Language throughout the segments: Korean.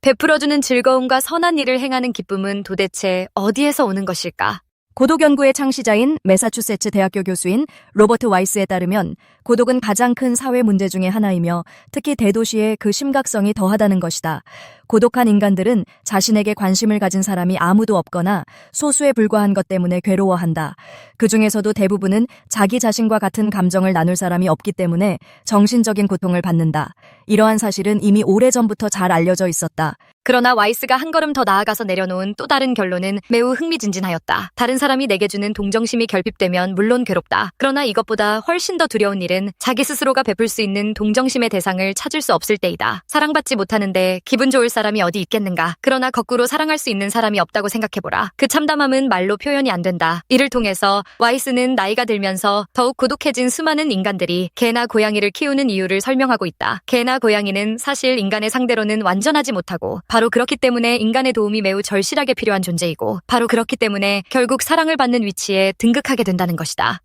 베풀어주는 즐거움과 선한 일을 행하는 기쁨은 도대체 어디에서 오는 것일까? 고독 연구의 창시자인 매사추세츠 대학교 교수인 로버트 와이스에 따르면 고독은 가장 큰 사회 문제 중의 하나이며 특히 대도시에 그 심각성이 더하다는 것이다. 고독한 인간들은 자신에게 관심을 가진 사람이 아무도 없거나 소수에 불과한 것 때문에 괴로워한다. 그 중에서도 대부분은 자기 자신과 같은 감정을 나눌 사람이 없기 때문에 정신적인 고통을 받는다. 이러한 사실은 이미 오래전부터 잘 알려져 있었다. 그러나 와이스가 한 걸음 더 나아가서 내려놓은 또 다른 결론은 매우 흥미진진하였다. 다른 사람이 내게 주는 동정심이 결핍되면 물론 괴롭다. 그러나 이것보다 훨씬 더 두려운 일은 자기 스스로가 베풀 수 있는 동정심의 대상을 찾을 수 없을 때이다. 사랑받지 못하는데 기분 좋을 사람이 어디 있겠는가. 그러나 거꾸로 사랑할 수 있는 사람이 없다고 생각해보라. 그 참담함은 말로 표현이 안 된다. 이를 통해서 와이스는 나이가 들면서 더욱 고독해진 수많은 인간들이 개나 고양이를 키우는 이유를 설명하고 있다. 개나 고양이는 사실 인간의 상대로는 완전하지 못하고 바로 그렇기 때문에 인간의 도움이 매우 절실하게 필요한 존재이고 바로 그렇기 때문에 결국 사랑을 받는 위치에 등극하게 된다는 것이다.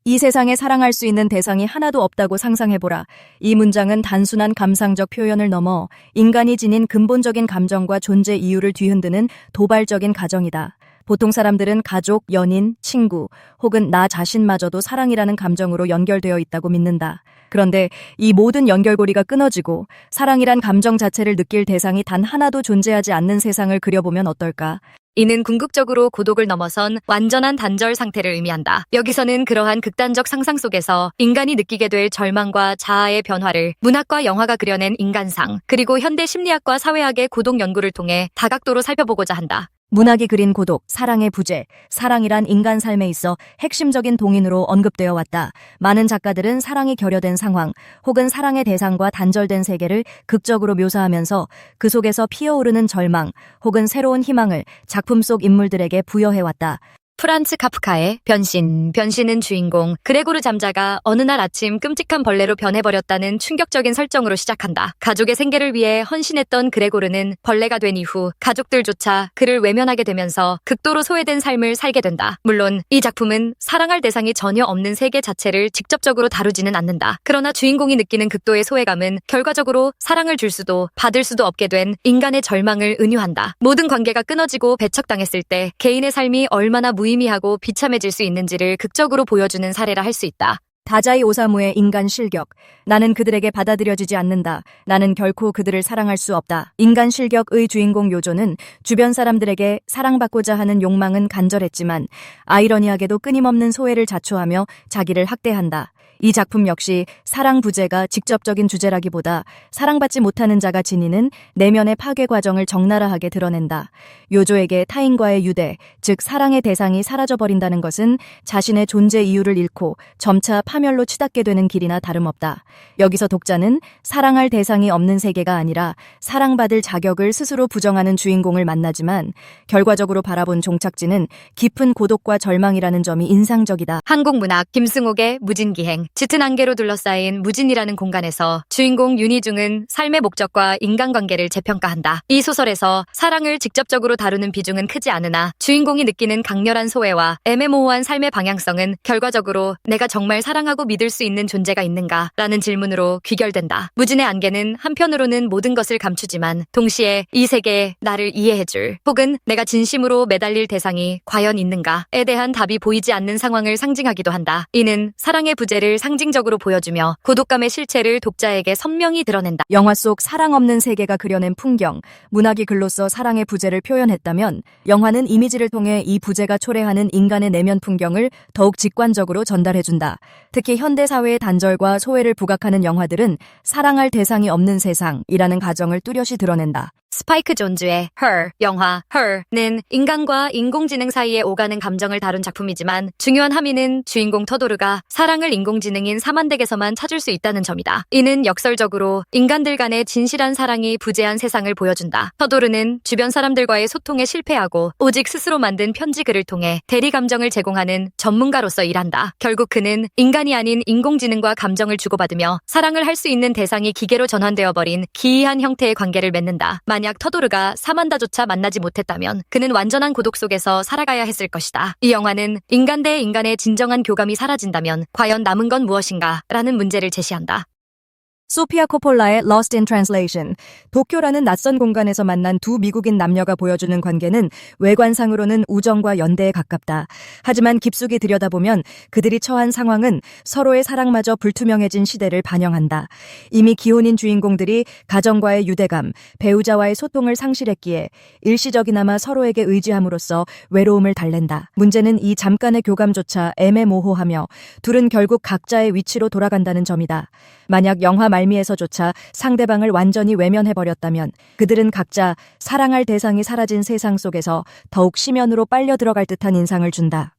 이 세상에 사랑할 수 있는 대상이 하나도 없다고 상상해보라. 이 문장은 단순한 감상적 표현을 넘어 인간이 지닌 근본적인 감정과 존재 이유를 뒤흔드는 도발적인 가정이다. 보통 사람들은 가족, 연인, 친구 혹은 나 자신마저도 사랑이라는 감정으로 연결되어 있다고 믿는다. 그런데 이 모든 연결고리가 끊어지고 사랑이란 감정 자체를 느낄 대상이 단 하나도 존재하지 않는 세상을 그려보면 어떨까? 이는 궁극적으로 고독을 넘어선 완전한 단절 상태를 의미한다. 여기서는 그러한 극단적 상상 속에서 인간이 느끼게 될 절망과 자아의 변화를 문학과 영화가 그려낸 인간상, 그리고 현대 심리학과 사회학의 고독 연구를 통해 다각도로 살펴보고자 한다. 문학이 그린 고독, 사랑의 부재, 사랑이란 인간 삶에 있어 핵심적인 동인으로 언급되어 왔다. 많은 작가들은 사랑이 결여된 상황 혹은 사랑의 대상과 단절된 세계를 극적으로 묘사하면서 그 속에서 피어오르는 절망 혹은 새로운 희망을 작품 속 인물들에게 부여해왔다. 프란츠 카프카의 변신. 변신은 주인공 그레고르 잠자가 어느 날 아침 끔찍한 벌레로 변해버렸다는 충격적인 설정으로 시작한다. 가족의 생계를 위해 헌신했던 그레고르는 벌레가 된 이후 가족들조차 그를 외면하게 되면서 극도로 소외된 삶을 살게 된다. 물론 이 작품은 사랑할 대상이 전혀 없는 세계 자체를 직접적으로 다루지는 않는다. 그러나 주인공이 느끼는 극도의 소외감은 결과적으로 사랑을 줄 수도 받을 수도 없게 된 인간의 절망을 은유한다. 모든 관계가 끊어지고 배척당했을 때 개인의 삶이 얼마나 무의미하고 비참해질 수 있는지를 극적으로 보여주는 사례라 할 수 있다. 다자이 오사무의 인간 실격. 나는 그들에게 받아들여지지 않는다. 나는 결코 그들을 사랑할 수 없다. 인간 실격의 주인공 요조는 주변 사람들에게 사랑받고자 하는 욕망은 간절했지만 아이러니하게도 끊임없는 소외를 자초하며 자기를 학대한다. 이 작품 역시 사랑 부재가 직접적인 주제라기보다 사랑받지 못하는 자가 지니는 내면의 파괴 과정을 적나라하게 드러낸다. 요조에게 타인과의 유대, 즉 사랑의 대상이 사라져버린다는 것은 자신의 존재 이유를 잃고 점차 파멸로 치닫게 되는 길이나 다름없다. 여기서 독자는 사랑할 대상이 없는 세계가 아니라 사랑받을 자격을 스스로 부정하는 주인공을 만나지만 결과적으로 바라본 종착지는 깊은 고독과 절망이라는 점이 인상적이다. 한국 문학 김승옥의 무진기행. 짙은 안개로 둘러싸인 무진이라는 공간에서 주인공 윤희중은 삶의 목적과 인간관계를 재평가한다. 이 소설에서 사랑을 직접적으로 다루는 비중은 크지 않으나 주인공이 느끼는 강렬한 소외와 애매모호한 삶의 방향성은 결과적으로 내가 정말 사랑하고 믿을 수 있는 존재가 있는가? 라는 질문으로 귀결된다. 무진의 안개는 한편으로는 모든 것을 감추지만 동시에 이 세계에 나를 이해해줄 혹은 내가 진심으로 매달릴 대상이 과연 있는가에 대한 답이 보이지 않는 상황을 상징하기도 한다. 이는 사랑의 부재를 상징적으로 보여주며 고독감의 실체를 독자에게 선명히 드러낸다. 영화 속 사랑 없는 세계가 그려낸 풍경, 문학이 글로써 사랑의 부재를 표현했다면 영화는 이미지를 통해 이 부재가 초래하는 인간의 내면 풍경을 더욱 직관적으로 전달해준다. 특히 현대사회의 단절과 소외를 부각하는 영화들은 사랑할 대상이 없는 세상이라는 가정을 뚜렷이 드러낸다. 스파이크 존즈의 Her, 영화 Her는 인간과 인공지능 사이에 오가는 감정을 다룬 작품이지만 중요한 함의는 주인공 터도르가 사랑을 인공지능인 사만덱에서만 찾을 수 있다는 점이다. 이는 역설적으로 인간들 간의 진실한 사랑이 부재한 세상을 보여준다. 터도르는 주변 사람들과의 소통에 실패하고 오직 스스로 만든 편지 글을 통해 대리 감정을 제공하는 전문가로서 일한다. 결국 그는 인간이 아닌 인공지능과 감정을 주고받으며 사랑을 할 수 있는 대상이 기계로 전환되어 버린 기이한 형태의 관계를 맺는다. 만약 터도르가 사만다조차 만나지 못했다면 그는 완전한 고독 속에서 살아가야 했을 것이다. 이 영화는 인간 대 인간의 진정한 교감이 사라진다면 과연 남은 건 무엇인가? 라는 문제를 제시한다. 소피아 코폴라의 Lost in Translation. 도쿄라는 낯선 공간에서 만난 두 미국인 남녀가 보여주는 관계는 외관상으로는 우정과 연대에 가깝다. 하지만 깊숙이 들여다보면 그들이 처한 상황은 서로의 사랑마저 불투명해진 시대를 반영한다. 이미 기혼인 주인공들이 가정과의 유대감, 배우자와의 소통을 상실했기에 일시적이나마 서로에게 의지함으로써 외로움을 달랜다. 문제는 이 잠깐의 교감조차 애매모호하며 둘은 결국 각자의 위치로 돌아간다는 점이다. 만약 영화 말미에서조차 상대방을 완전히 외면해버렸다면 그들은 각자 사랑할 대상이 사라진 세상 속에서 더욱 심연으로 빨려 들어갈 듯한 인상을 준다.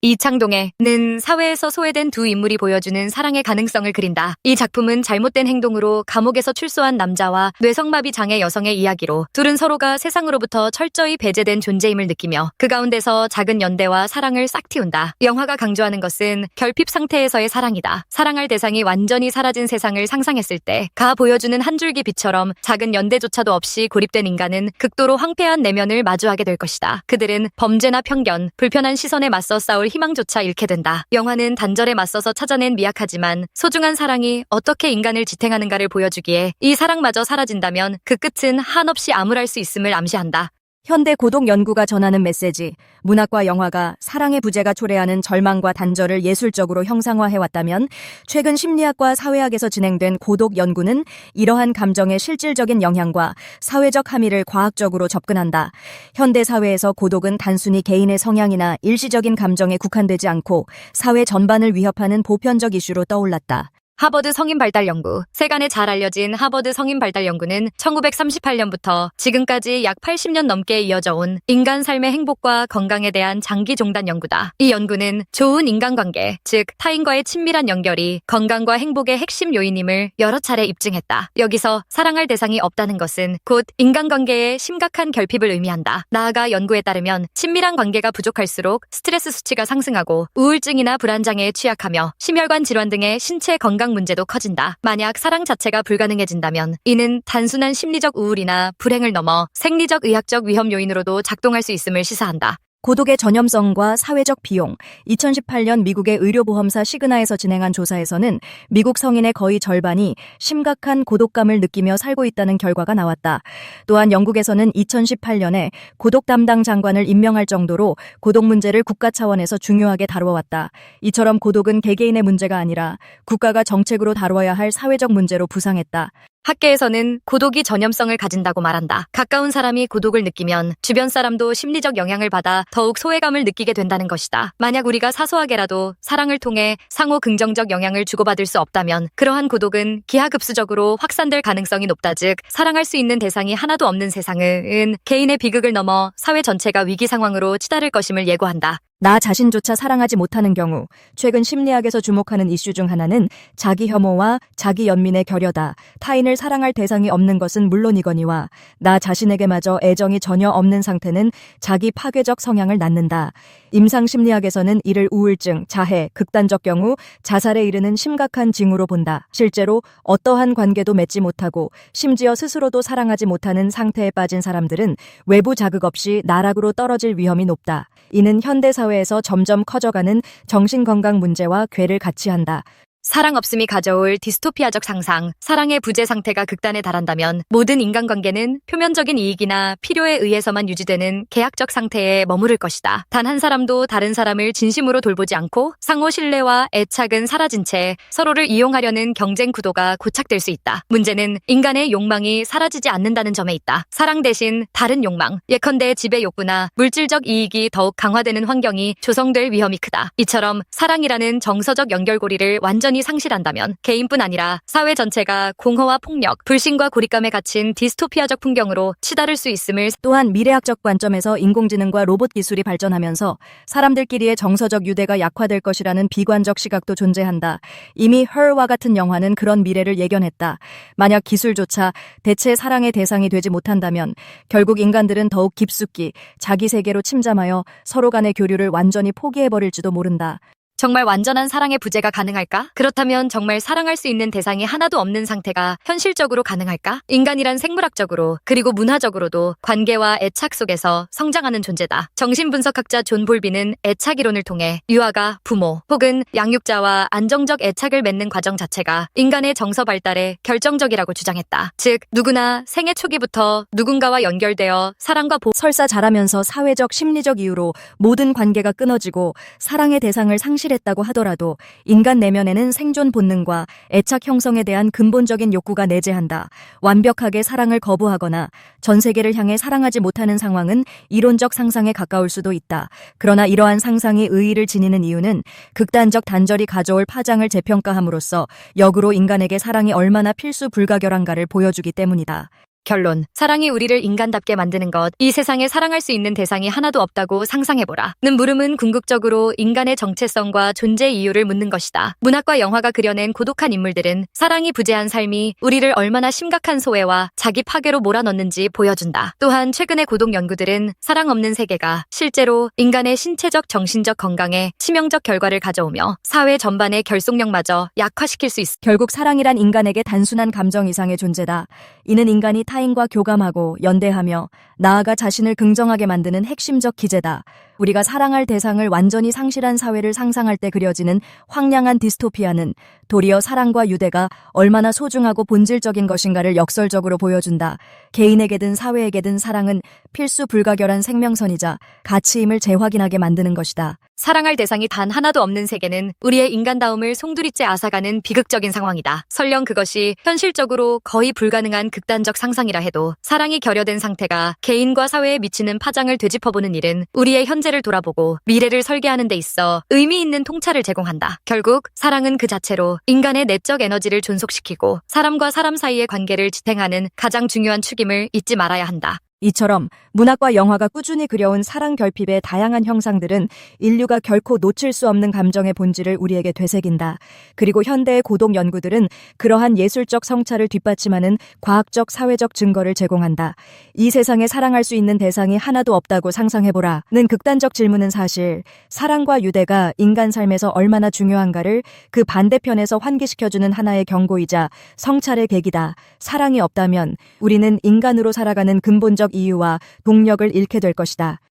이창동의는 사회에서 소외된 두 인물이 보여주는 사랑의 가능성을 그린다. 이 작품은 잘못된 행동으로 감옥에서 출소한 남자와 뇌성마비 장애 여성의 이야기로 둘은 서로가 세상으로부터 철저히 배제된 존재임을 느끼며 그 가운데서 작은 연대와 사랑을 싹 틔운다. 영화가 강조하는 것은 결핍 상태에서의 사랑이다. 사랑할 대상이 완전히 사라진 세상을 상상했을 때 가 보여주는 한 줄기 빛처럼 작은 연대조차도 없이 고립된 인간은 극도로 황폐한 내면을 마주하게 될 것이다. 그들은 범죄나 편견, 불편한 시선에 맞서 싸울 희망조차 잃게 된다. 영화는 단절에 맞서서 찾아낸 미약하지만 소중한 사랑이 어떻게 인간을 지탱하는가를 보여주기에 이 사랑마저 사라진다면 그 끝은 한없이 암울할 수 있음을 암시한다. 현대 고독 연구가 전하는 메시지, 문학과 영화가 사랑의 부재가 초래하는 절망과 단절을 예술적으로 형상화해왔다면 최근 심리학과 사회학에서 진행된 고독 연구는 이러한 감정의 실질적인 영향과 사회적 함의를 과학적으로 접근한다. 현대 사회에서 고독은 단순히 개인의 성향이나 일시적인 감정에 국한되지 않고 사회 전반을 위협하는 보편적 이슈로 떠올랐다. 하버드 성인발달연구. 세간에 잘 알려진 하버드 성인발달연구는 1938년부터 지금까지 약 80년 넘게 이어져 온 인간 삶의 행복과 건강에 대한 장기 종단 연구다. 이 연구는 좋은 인간관계, 즉 타인과의 친밀한 연결이 건강과 행복의 핵심 요인임을 여러 차례 입증했다. 여기서 사랑할 대상이 없다는 것은 곧 인간관계의 심각한 결핍을 의미한다. 나아가 연구에 따르면 친밀한 관계가 부족할수록 스트레스 수치가 상승하고 우울증이나 불안장애에 취약하며 심혈관 질환 등의 신체 건강 문제도 커진다. 만약 사랑 자체가 불가능해진다면 이는 단순한 심리적 우울이나 불행을 넘어 생리적 의학적 위험 요인으로도 작동할 수 있음을 시사한다. 고독의 전염성과 사회적 비용. 2018년 미국의 의료보험사 시그나에서 진행한 조사에서는 미국 성인의 거의 절반이 심각한 고독감을 느끼며 살고 있다는 결과가 나왔다. 또한 영국에서는 2018년에 고독 담당 장관을 임명할 정도로 고독 문제를 국가 차원에서 중요하게 다루어왔다. 이처럼 고독은 개개인의 문제가 아니라 국가가 정책으로 다루어야 할 사회적 문제로 부상했다. 학계에서는 고독이 전염성을 가진다고 말한다. 가까운 사람이 고독을 느끼면 주변 사람도 심리적 영향을 받아 더욱 소외감을 느끼게 된다는 것이다. 만약 우리가 사소하게라도 사랑을 통해 상호 긍정적 영향을 주고받을 수 없다면 그러한 고독은 기하급수적으로 확산될 가능성이 높다. 즉 사랑할 수 있는 대상이 하나도 없는 세상은 개인의 비극을 넘어 사회 전체가 위기 상황으로 치달을 것임을 예고한다. 나 자신조차 사랑하지 못하는 경우, 최근 심리학에서 주목하는 이슈 중 하나는 자기 혐오와 자기 연민의 결여다. 타인을 사랑할 대상이 없는 것은 물론이거니와 나 자신에게마저 애정이 전혀 없는 상태는 자기 파괴적 성향을 낳는다. 임상심리학에서는 이를 우울증, 자해, 극단적 경우 자살에 이르는 심각한 징후로 본다. 실제로 어떠한 관계도 맺지 못하고 심지어 스스로도 사랑하지 못하는 상태에 빠진 사람들은 외부 자극 없이 나락으로 떨어질 위험이 높다. 이는 현대사회에서 점점 커져가는 정신건강 문제와 궤를 같이 한다. 사랑 없음이 가져올 디스토피아적 상상, 사랑의 부재 상태가 극단에 달한다면 모든 인간관계는 표면적인 이익이나 필요에 의해서만 유지되는 계약적 상태에 머무를 것이다. 단 한 사람도 다른 사람을 진심으로 돌보지 않고 상호 신뢰와 애착은 사라진 채 서로를 이용하려는 경쟁 구도가 고착될 수 있다. 문제는 인간의 욕망이 사라지지 않는다는 점에 있다. 사랑 대신 다른 욕망, 예컨대 지배 욕구나 물질적 이익이 더욱 강화되는 환경이 조성될 위험이 크다. 이처럼 사랑이라는 정서적 연결고리를 완전히 상실한다면 개인뿐 아니라 사회 전체가 공허와 폭력, 불신과 고립감에 갇힌 디스토피아적 풍경으로 치달을 수 있음을. 또한 미래학적 관점에서 인공지능과 로봇 기술이 발전하면서 사람들끼리의 정서적 유대가 약화될 것이라는 비관적 시각도 존재한다. 이미 Her와 같은 영화는 그런 미래를 예견했다. 만약 기술조차 대체 사랑의 대상이 되지 못한다면 결국 인간들은 더욱 깊숙이 자기 세계로 침잠하여 서로 간의 교류를 완전히 포기해버릴지도 모른다. 정말 완전한 사랑의 부재가 가능할까? 그렇다면 정말 사랑할 수 있는 대상이 하나도 없는 상태가 현실적으로 가능할까? 인간이란 생물학적으로 그리고 문화적으로도 관계와 애착 속에서 성장하는 존재다. 정신분석학자 존 볼비는 애착 이론을 통해 유아가 부모 혹은 양육자와 안정적 애착을 맺는 과정 자체가 인간의 정서 발달에 결정적이라고 주장했다. 즉, 누구나 생애 초기부터 누군가와 연결되어 사랑과 설사 자라면서 사회적, 심리적 이유로 모든 관계가 끊어지고 사랑의 대상을 상실했다고 하더라도 인간 내면에는 생존 본능과 애착 형성에 대한 근본적인 욕구가 내재한다. 완벽하게 사랑을 거부하거나 전 세계를 향해 사랑하지 못하는 상황은 이론적 상상에 가까울 수도 있다. 그러나 이러한 상상이 의의를 지니는 이유는 극단적 단절이 가져올 파장을 재평가함으로써 역으로 인간에게 사랑이 얼마나 필수 불가결한가를 보여주기 때문이다. 결론. 사랑이 우리를 인간답게 만드는 것. 이 세상에 사랑할 수 있는 대상이 하나도 없다고 상상해보라. 는 물음은 궁극적으로 인간의 정체성과 존재 이유를 묻는 것이다. 문학과 영화가 그려낸 고독한 인물들은 사랑이 부재한 삶이 우리를 얼마나 심각한 소외와 자기 파괴로 몰아넣는지 보여준다. 또한 최근의 고독 연구들은 사랑 없는 세계가 실제로 인간의 신체적 정신적 건강에 치명적 결과를 가져오며 사회 전반의 결속력마저 약화시킬 수 있어. 결국 사랑이란 인간에게 단순한 감정 이상의 존재다. 이는 인간이 타인과 교감하고 연대하며 나아가 자신을 긍정하게 만드는 핵심적 기제다. 우리가 사랑할 대상을 완전히 상실한 사회를 상상할 때 그려지는 황량한 디스토피아는 도리어 사랑과 유대가 얼마나 소중하고 본질적인 것인가를 역설적으로 보여준다. 개인에게든 사회에게든 사랑은 필수 불가결한 생명선이자 가치임을 재확인하게 만드는 것이다. 사랑할 대상이 단 하나도 없는 세계는 우리의 인간다움을 송두리째 앗아가는 비극적인 상황이다. 설령 그것이 현실적으로 거의 불가능한 극단적 상상이라 해도 사랑이 결여된 상태가 개인과 사회에 미치는 파장을 되짚어보는 일은 우리의 현재를 돌아보고 미래를 설계하는 데 있어 의미 있는 통찰을 제공한다. 결국 사랑은 그 자체로 인간의 내적 에너지를 존속시키고 사람과 사람 사이의 관계를 지탱하는 가장 중요한 축임을 잊지 말아야 한다. 이처럼 문학과 영화가 꾸준히 그려온 사랑 결핍의 다양한 형상들은 인류가 결코 놓칠 수 없는 감정의 본질을 우리에게 되새긴다. 그리고 현대의 고독 연구들은 그러한 예술적 성찰을 뒷받침하는 과학적 사회적 증거를 제공한다. 이 세상에 사랑할 수 있는 대상이 하나도 없다고 상상해보라. 는 극단적 질문은 사실 사랑과 유대가 인간 삶에서 얼마나 중요한가를 그 반대편에서 환기시켜주는 하나의 경고이자 성찰의 계기다. 사랑이 없다면 우리는 인간으로 살아가는 근본적 이유와 동력을 잃게 될 것이다.